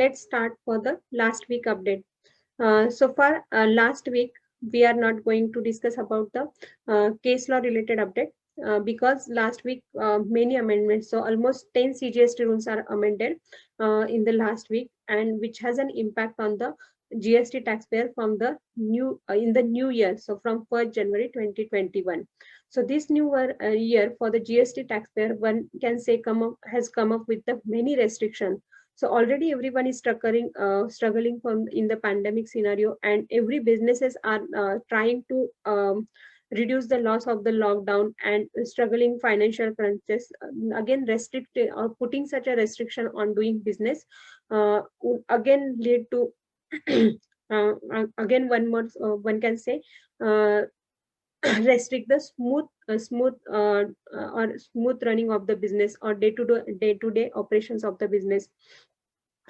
let's start for the last week update. So far, last week, we are not going to discuss about the case law related update because last week many amendments, so almost 10 CGST rules are amended in the last week, and which has an impact on the GST taxpayer from the new in the new year, so from 1st January 2021. So this new year for the GST taxpayer, one can say has come up with the many restrictions. So already everyone is struggling from in the pandemic scenario, and every businesses are trying to reduce the loss of the lockdown and struggling financial crunches. Again, restricting or putting such a restriction on doing business would again lead to again one can say uh, restrict the smooth running of the business or day to day operations of the business.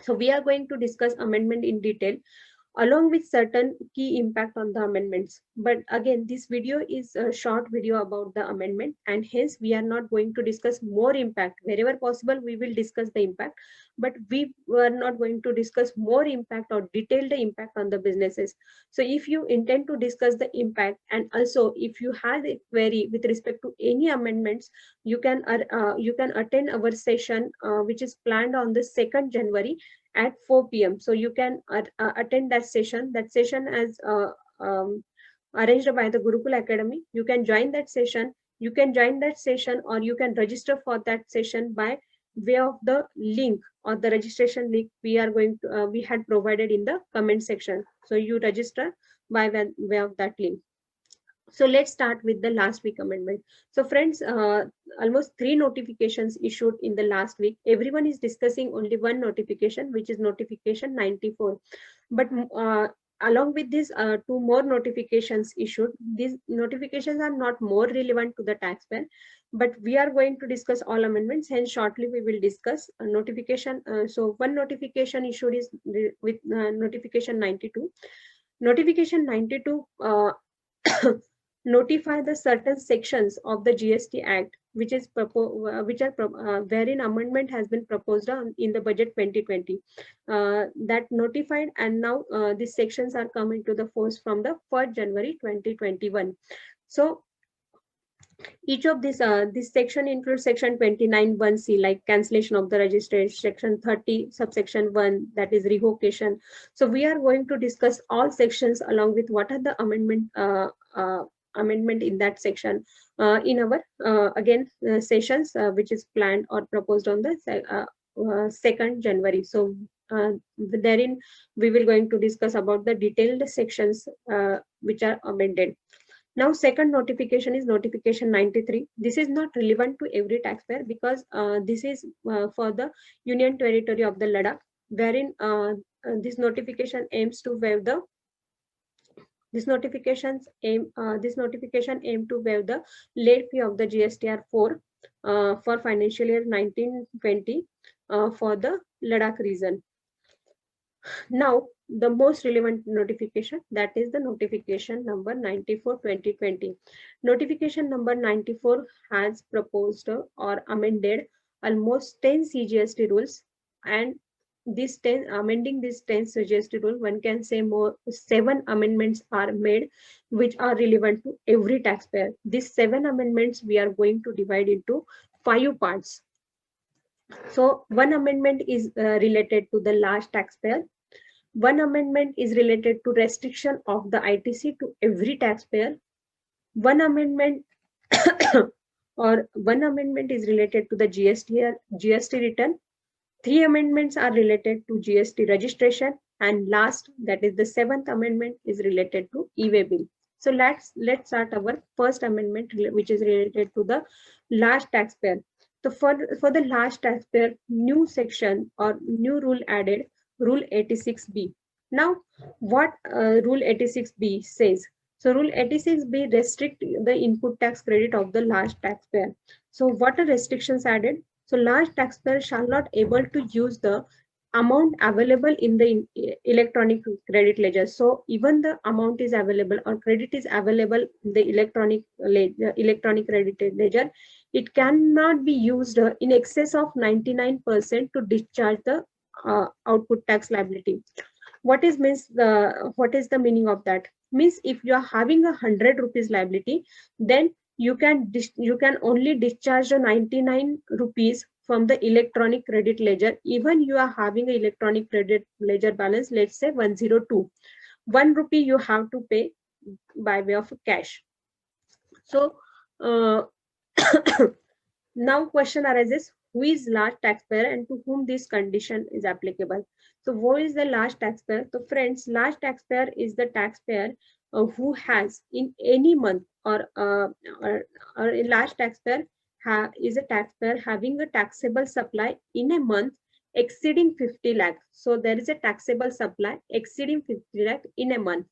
So we are going to discuss amendment in detail along with certain key impact on the amendments. But again, this video is a short video about the amendment, and hence we are not going to discuss more impact. Wherever possible, we will discuss the impact, but we were not going to discuss more impact or detail the impact on the businesses. So if you intend to discuss the impact, and also if you have a query with respect to any amendments, you can attend our session which is planned on the 2nd January at 4 p.m. So you can attend that session. That session is arranged by the Gurukul Academy. You can join that session. You can join that session, or you can register for that session by way of the link or the registration link we had provided in the comment section. So you register by way of that link. So let's start with the last week amendment. So friends, almost 3 notifications issued in the last week. Everyone is discussing only one notification, which is notification 94. But along with this, 2 more notifications issued. These notifications are not more relevant to the taxpayer, but we are going to discuss all amendments. Hence, shortly we will discuss a notification. So one notification issued is with notification 92. Notification 92 notify the certain sections of the GST Act, which is wherein amendment has been proposed in the budget 2020. That notified, and now these sections are coming to the force from the 1st January 2021. So each of this section includes section 29 1C, like cancellation of the registration, section 30 subsection 1, that is revocation. So we are going to discuss all sections along with what are the amendment in that section in our sessions which is planned or proposed on the 2nd January. So therein we will going to discuss about the detailed sections which are amended. Now, second notification is notification 93. This is not relevant to every taxpayer because this is for the Union Territory of the Ladakh, wherein this notification aims to waive the this notification aim to waive the late fee of the GSTR 4 for financial year 1920 for the Ladakh region. Now, the most relevant notification, that is the notification number 94/2020. Notification number 94 has proposed or amended almost 10 CGST rules, and amending this 10 CGST rule, one can say more 7 amendments are made which are relevant to every taxpayer. These 7 amendments we are going to divide into 5 parts. So one amendment is related to the large taxpayer. One amendment is related to restriction of the ITC to every taxpayer. One amendment is related to the GST return. 3 amendments are related to GST registration, and last, that is the 7th amendment, is related to e-way bill. So let's start our first amendment, which is related to the large taxpayer. So for the large taxpayer, new section or new rule added, Rule 86B. Now, what Rule 86B says? So Rule 86B restrict the input tax credit of the large taxpayer. So what are restrictions added? So large taxpayer shall not able to use the amount available in the electronic credit ledger. So even the amount is available or credit is available in the electronic credit ledger, it cannot be used in excess of 99% to discharge the output tax liability. What is the meaning of that? Means if you are having 100 rupees liability, then you can only discharge the 99 rupees from the electronic credit ledger. Even you are having an electronic credit ledger balance, let's say 102, 1 rupee you have to pay by way of cash. So uh, now question arises, who is large taxpayer and to whom this condition is applicable? So who is the large taxpayer? So friends, large taxpayer is the taxpayer who has in any month or a large taxpayer is a taxpayer having a taxable supply in a month exceeding 50 lakh. So there is a taxable supply exceeding 50 lakh in a month.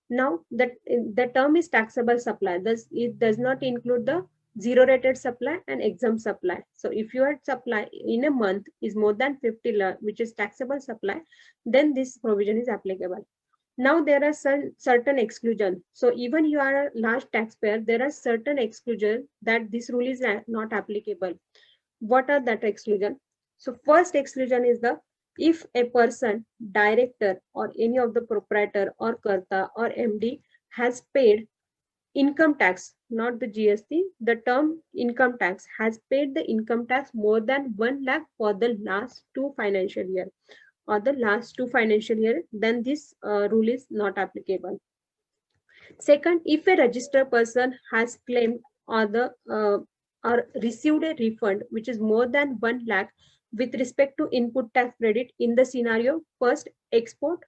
Now that the term is taxable supply, thus it does not include the zero rated supply and exempt supply. So if your supply in a month is more than 50 lakh, which is taxable supply, then this provision is applicable. Now there are certain exclusion. So even you are a large taxpayer, there are certain exclusion that this rule is not applicable. What are that exclusion? So first exclusion is the if a person, director or any of the proprietor or karta or MD has paid income tax, not the GST, the term income tax has paid the income tax more than 1 lakh for the last 2 financial year or the last 2 financial year, then this rule is not applicable. Second, if a registered person has claimed or or received a refund which is more than 1 lakh with respect to input tax credit in the scenario first export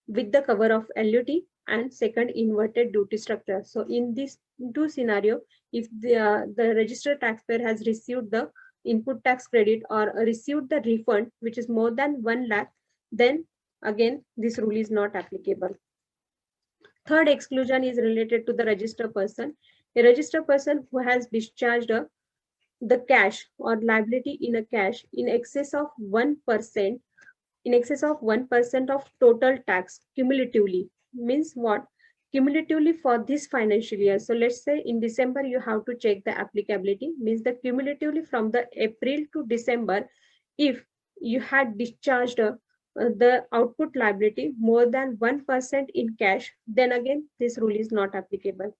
with the cover of LUT and second inverted duty structure. So in these two scenario, if the registered taxpayer has received the input tax credit or received the refund which is more than 1 lakh, then again this rule is not applicable. Third exclusion is related to the registered person. A registered person who has discharged the cash or liability in a cash in excess of 1%, in excess of 1% of total tax cumulatively. Means what? Cumulatively for this financial year. So let's say in December you have to check the applicability, means the cumulatively from the April to December, if you had discharged the output liability more than 1% in cash, then again this rule is not applicable.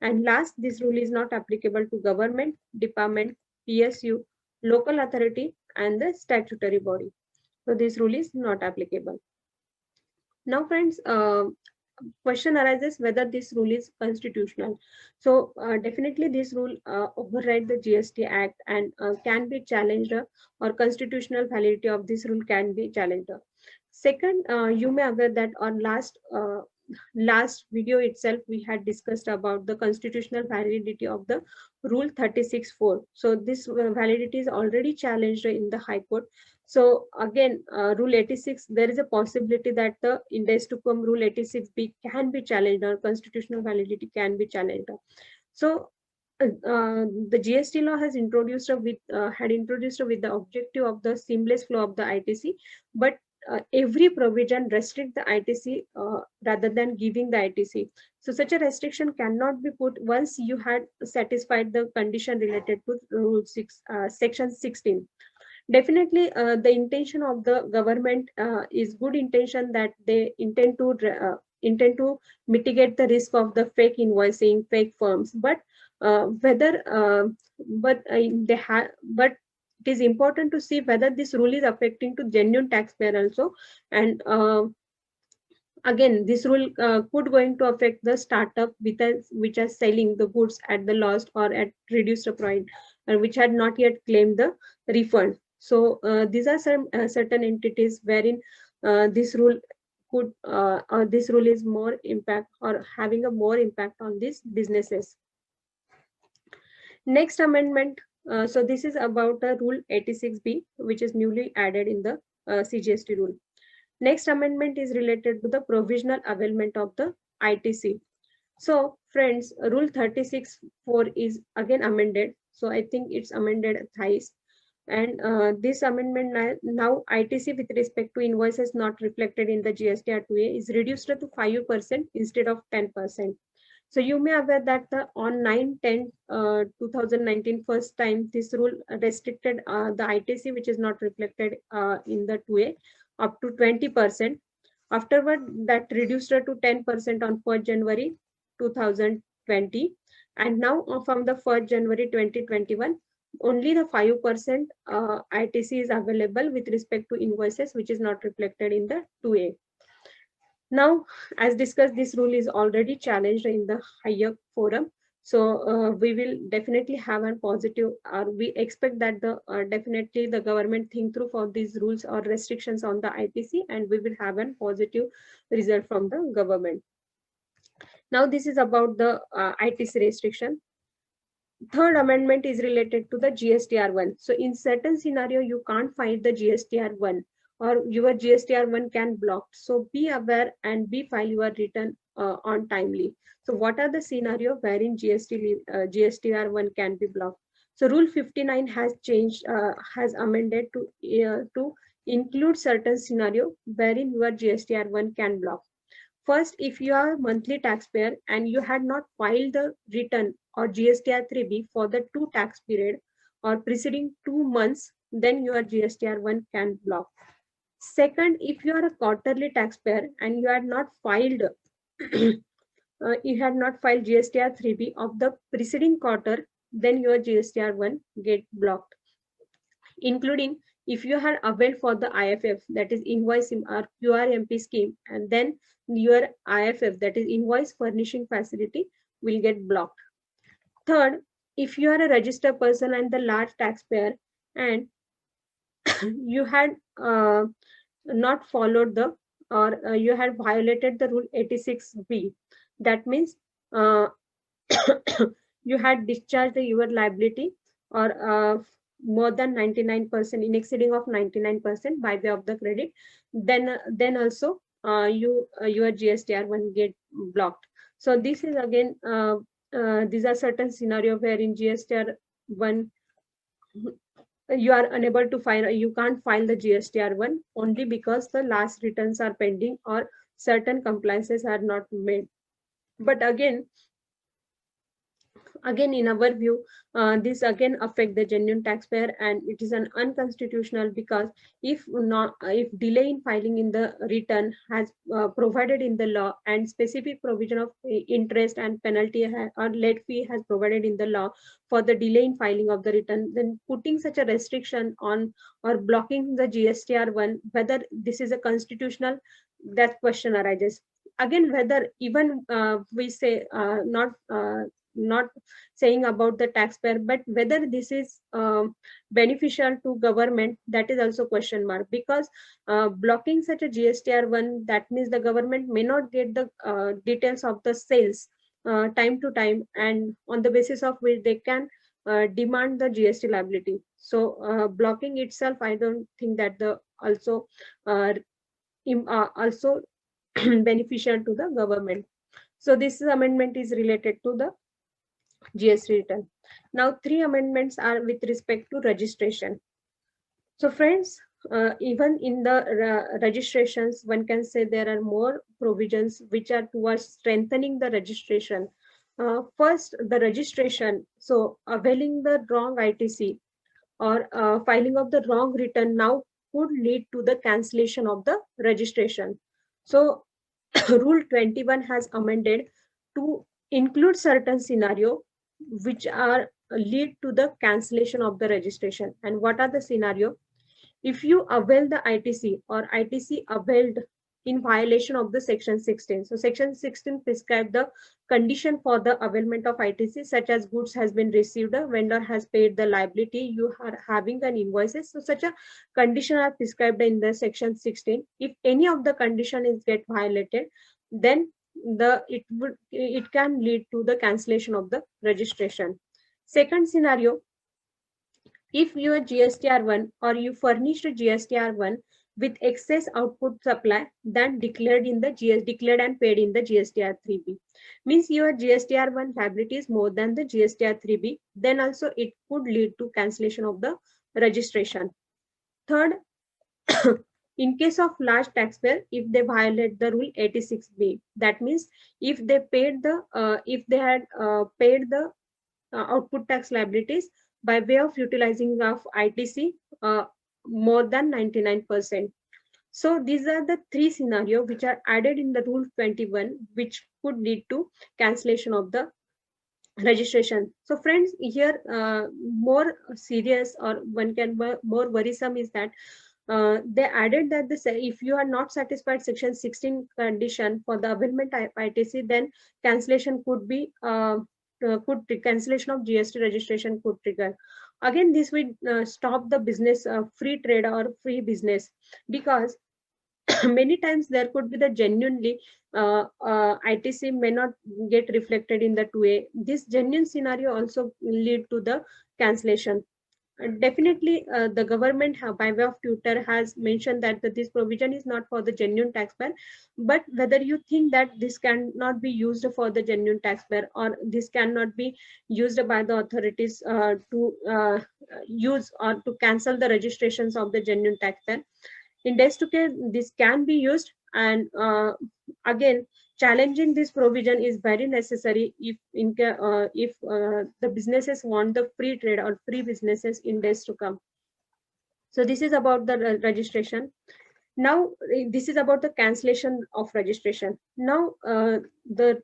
And last, this rule is not applicable to government, department, PSU, local authority, and the statutory body. So this rule is not applicable. Now, friends, question arises whether this rule is constitutional. So definitely this rule override the GST Act and can be challenged, or constitutional validity of this rule can be challenged. Second, you may aware that on last video itself we had discussed about the constitutional validity of the rule 36(4). So this validity is already challenged in the High Court. So again, rule 86, there is a possibility that the in days to come rule 86B can be challenged or constitutional validity can be challenged. So the GST law has introduced had introduced with the objective of the seamless flow of the ITC, but every provision restrict the ITC rather than giving the ITC. So such a restriction cannot be put once you had satisfied the condition related to Rule 6, Section 16. Definitely, the intention of the government is good intention, that they intend to mitigate the risk of the fake invoicing, fake firms. But whether they have, but it is important to see whether this rule is affecting to genuine taxpayer also. And again, this rule could going to affect the startup which are selling the goods at the loss or at reduced price, and which had not yet claimed the refund. So these are some certain entities wherein this rule could or this rule is more impact or having a more impact on these businesses. Next amendment. So this is about rule 86B, which is newly added in the CGST rule. Next amendment is related to the provisional availment of the ITC. So friends, rule 36(4) is again amended. So I think it's amended thrice. And this amendment now ITC with respect to invoices not reflected in the GST R2A is reduced to 5% instead of 10%. So you may aware that on 9/10/2019, first time this rule restricted the ITC which is not reflected in the 2A up to 20%. Afterward, that reduced to 10% on 1st January 2020. And now from the 1st January 2021, only the 5% ITC is available with respect to invoices, which is not reflected in the 2A. Now, as discussed, this rule is already challenged in the higher forum. So we will definitely have a positive, or we expect that the definitely the government think through for these rules or restrictions on the ITC, and we will have a positive result from the government. Now, this is about the ITC restriction. Third amendment is related to the GSTR1. So in certain scenario, you can't find the GSTR1 or your GSTR1 can block. So be aware and be file your return on timely. So what are the scenario wherein GSTR1 can be blocked? So Rule 59 has changed, has amended to include certain scenario wherein your GSTR1 can block. First, if you are a monthly taxpayer and you had not filed the return or GSTR 3B for the 2 tax period or preceding 2 months, then your GSTR 1 can block. Second, if you are a quarterly taxpayer and you had not filed GSTR 3B of the preceding quarter, then your GSTR 1 get blocked, including if you had availed for the IFF, that is invoice or QRMP scheme, and then your IFF, that is invoice furnishing facility, will get blocked. Third, if you are a registered person and the large taxpayer and you had not followed the, or you had violated the rule 86B, that means you had discharged your liability or more than 99%, in exceeding of 99% by way of the credit, then also your GSTR1 get blocked. So this is again, these are certain scenario where in GSTR1 you are unable to file, you can't file the GSTR1 only because the last returns are pending or certain compliances are not made. But again in our view, this again affect the genuine taxpayer, and it is an unconstitutional because if delay in filing in the return has provided in the law and specific provision of interest and penalty or late fee has provided in the law for the delay in filing of the return, then putting such a restriction on or blocking the GSTR1, whether this is a constitutional, that question arises. Again, whether even we say not saying about the taxpayer, but whether this is beneficial to government, that is also question mark, because blocking such a GSTR1, that means the government may not get the details of the sales time to time, and on the basis of which they can demand the GST liability. So blocking itself, I don't think that the also beneficial to the government. So this amendment is related to the GST return. Now, 3 amendments are with respect to registration. So friends, even in the registrations, one can say there are more provisions which are towards strengthening the registration. First, the registration. So availing the wrong ITC or filing of the wrong return now could lead to the cancellation of the registration. So Rule 21 has amended to include certain scenario which are lead to the cancellation of the registration. And what are the scenario? If you avail the ITC or ITC availed in violation of the section 16. So section 16 prescribed the condition for the availment of ITC, such as goods has been received, a vendor has paid the liability, you are having an invoices. So such a condition are prescribed in the section 16. If any of the condition is get violated, then it can lead to the cancellation of the registration. Second scenario, if your GSTR1 or you furnished a GSTR1 with excess output supply than declared in the declared and paid in the GSTR3B, means your GSTR1 liability is more than the GSTR3B, then also it could lead to cancellation of the registration. Third, in case of large taxpayer, if they violate the rule 86B, that means if they paid the if they had paid the output tax liabilities by way of utilizing of ITC more than 99%. So these are the three scenarios which are added in the Rule 21, which could lead to cancellation of the registration. So friends, here more serious, or one can more worrisome, is that they added that if you are not satisfied section 16 condition for the amendment ITC, then cancellation could be cancellation of GST registration could trigger. Again, this will stop the business free trade or free business, because many times there could be the genuinely ITC may not get reflected in the 2A. This genuine scenario also lead to the cancellation. Definitely, the government by way of Twitter has mentioned that this provision is not for the genuine taxpayer, but whether you think that this cannot be used for the genuine taxpayer, or this cannot be used by the authorities to use or to cancel the registrations of the genuine taxpayer, in days to come, this can be used, and again, challenging this provision is very necessary if the businesses want the free trade or free businesses in days to come. So this is about the registration. Now, this is about the cancellation of registration. Now, the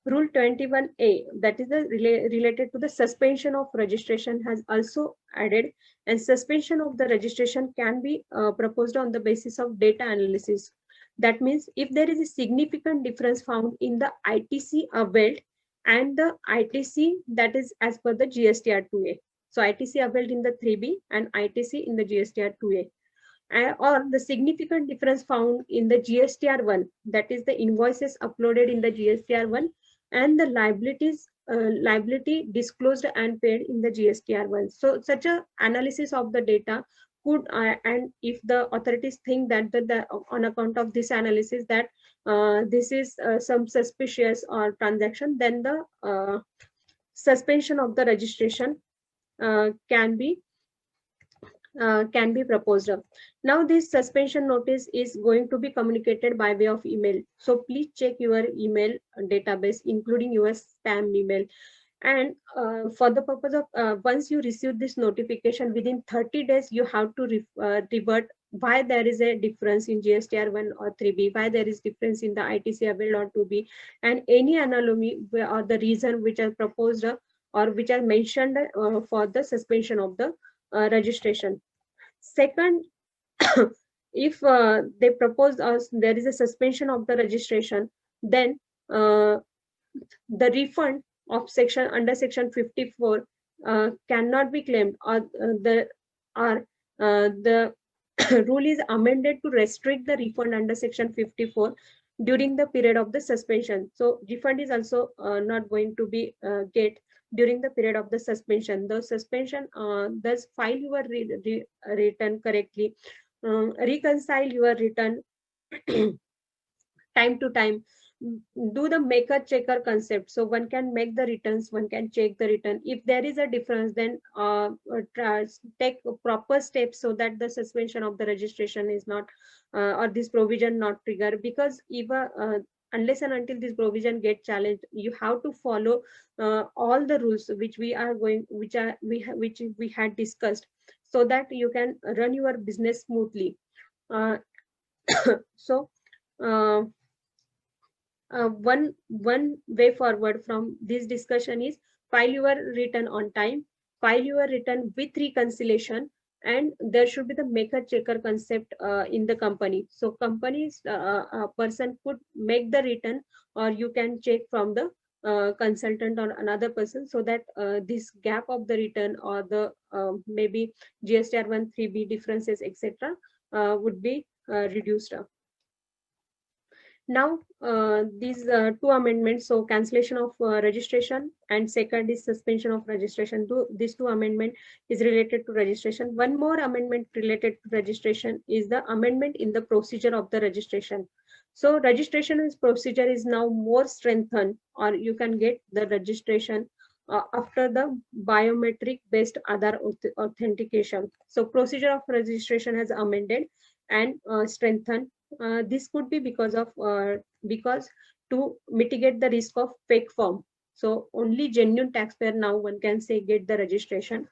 Rule 21A, that is related to the suspension of registration, has also added, and suspension of the registration can be proposed on the basis of data analysis. That means if there is a significant difference found in the ITC availed and the ITC that is as per the GSTR 2A. So ITC availed in the 3B and ITC in the GSTR 2A. Or the significant difference found in the GSTR 1, that is the invoices uploaded in the GSTR 1 and the liability disclosed and paid in the GSTR 1. So such a analysis of the data could, and if the authorities think that on account of this analysis that this is some suspicious or transaction, then the suspension of the registration can be proposed. Now this suspension notice is going to be communicated by way of email. So please check your email database, including your spam email. And for the purpose of once you receive this notification, within 30 days, you have to revert why there is a difference in GSTR 1 or 3B, why there is difference in the ITC availed or 2B, and any anomaly or the reason which are proposed or which are mentioned for the suspension of the registration. Second, if they propose us there is a suspension of the registration, then the refund of section 54 cannot be claimed, or the rule is amended to restrict the refund under section 54 during the period of the suspension. So refund is also not going to be get during the period of the suspension. The suspension, thus file your return correctly, reconcile your return time to time, do the maker checker concept. So one can make the returns, one can check the return. If there is a difference, then take proper steps so that the suspension of the registration is not or this provision not trigger. Because even unless and until this provision get challenged, you have to follow all the rules which we had discussed, so that you can run your business smoothly. So one way forward from this discussion is file your return on time, file your return with reconciliation, and there should be the maker checker concept in the company. So companies, a person could make the return, or you can check from the consultant or another person, so that this gap of the return or the maybe GSTR 1 3B differences etc would be reduced. Now, these two amendments, so cancellation of registration and second is suspension of registration. These two amendment is related to registration. One more amendment related to registration is the amendment in the procedure of the registration. So registration procedure is now more strengthened, or you can get the registration after the biometric based Aadhaar authentication. So procedure of registration has amended and strengthened. This could be because to mitigate the risk of fake form. So only genuine taxpayer now one can say get the registration.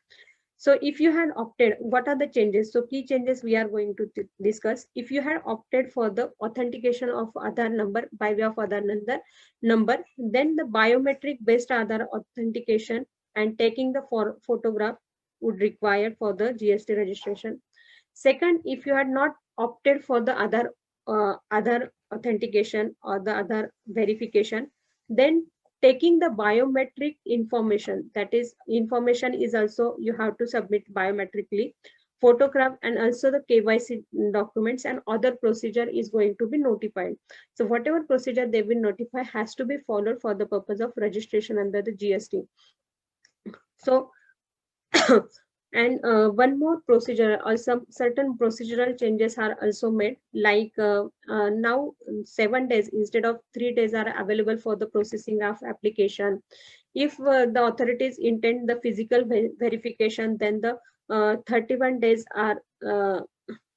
So if you had opted, what are the changes? So key changes we are going to discuss. If you had opted for the authentication of Aadhaar number by way of Aadhaar number, then the biometric based Aadhaar authentication and taking the photograph would require for the GST registration. Second, if you had not opted for the other authentication or the other verification, then taking the biometric information, that is information is also you have to submit biometrically, photograph and also the KYC documents and other procedure is going to be notified. So whatever procedure they will notify has to be followed for the purpose of registration under the GST. So and one more procedure or some certain procedural changes are also made, like now 7 days instead of 3 days are available for the processing of application. If the authorities intend the physical verification, then the 31 days are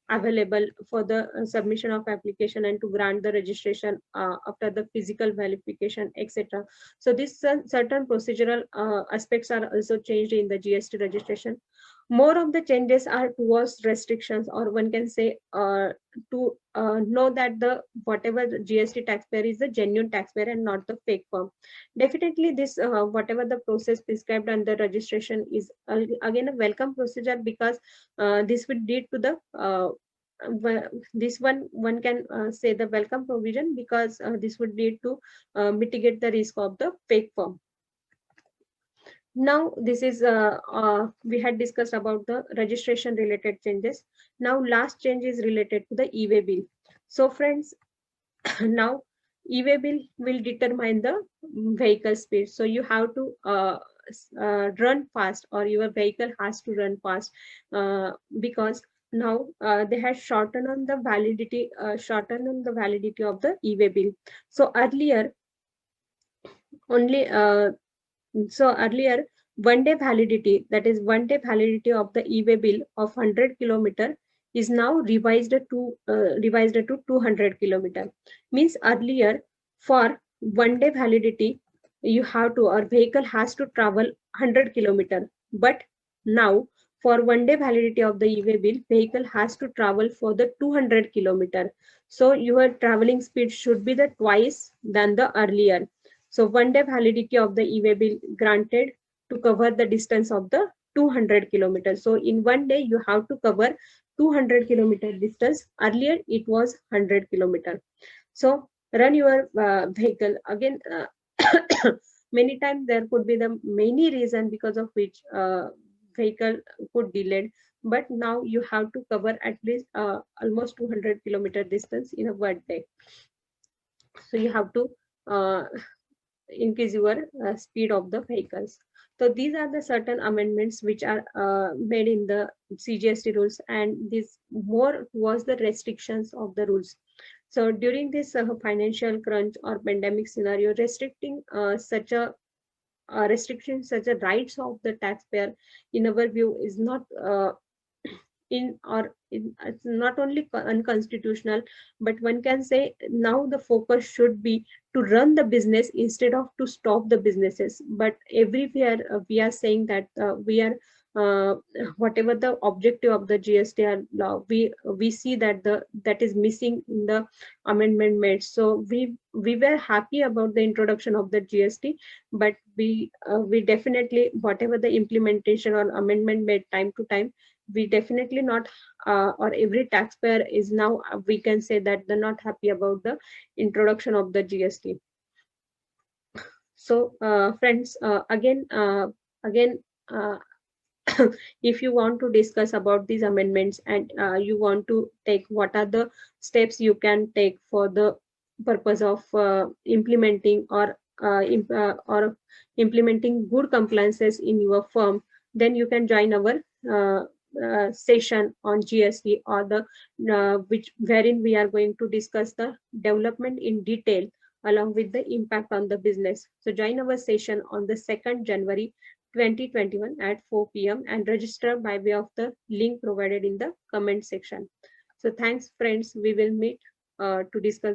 available for the submission of application and to grant the registration after the physical verification, etc. So these certain procedural aspects are also changed in the GST registration. More of the changes are towards restrictions, or one can say to know that the whatever the GST taxpayer is the genuine taxpayer and not the fake firm. Definitely this whatever the process prescribed under registration is again a welcome procedure, because this would lead to the this one can say the welcome provision, because this would lead to mitigate the risk of the fake firm. Now this is we had discussed about the registration related changes. Now last change is related to the e-way bill. So friends, now e-way bill will determine the vehicle speed. So you have to run fast, or your vehicle has to run fast, because now they have shortened on the validity of the e-way bill. So earlier only earlier 1 day validity, that is 1 day validity of the e-way bill of 100 km is now revised to 200 km. Means earlier for 1 day validity you have to, or vehicle has to travel 100 km, but now for 1 day validity of the e-way bill, vehicle has to travel for the 200 km. So your traveling speed should be the twice than the earlier. So 1 day validity of the e-way bill granted to cover the distance of the 200 kilometers. So in 1 day you have to cover 200 km distance. Earlier it was 100 km. So run your vehicle again. Many times there could be the many reason because of which vehicle could delayed, but now you have to cover at least almost 200 km distance in a 1 day. So you have to increase your speed of the vehicles. So these are the certain amendments which are made in the CGST rules, and this more was the restrictions of the rules. So during this financial crunch or pandemic scenario, restricting such a restriction such a rights of the taxpayer in our view is not it's not only unconstitutional, but one can say now the focus should be to run the business instead of to stop the businesses. But everywhere we are saying that we are uh, whatever the objective of the GST law, we see that that is missing in the amendment made. So we were happy about the introduction of the GST, but we definitely whatever the implementation or amendment made time to time, we definitely not or every taxpayer is now we can say that they're not happy about the introduction of the GST. So friends, again if you want to discuss about these amendments and you want to take what are the steps you can take for the purpose of implementing or implementing good compliances in your firm, then you can join our session on GST, or the which wherein we are going to discuss the development in detail along with the impact on the business. So join our session on the 2nd January 2021 at 4 p.m. and register by way of the link provided in the comment section. So thanks friends, we will meet to discuss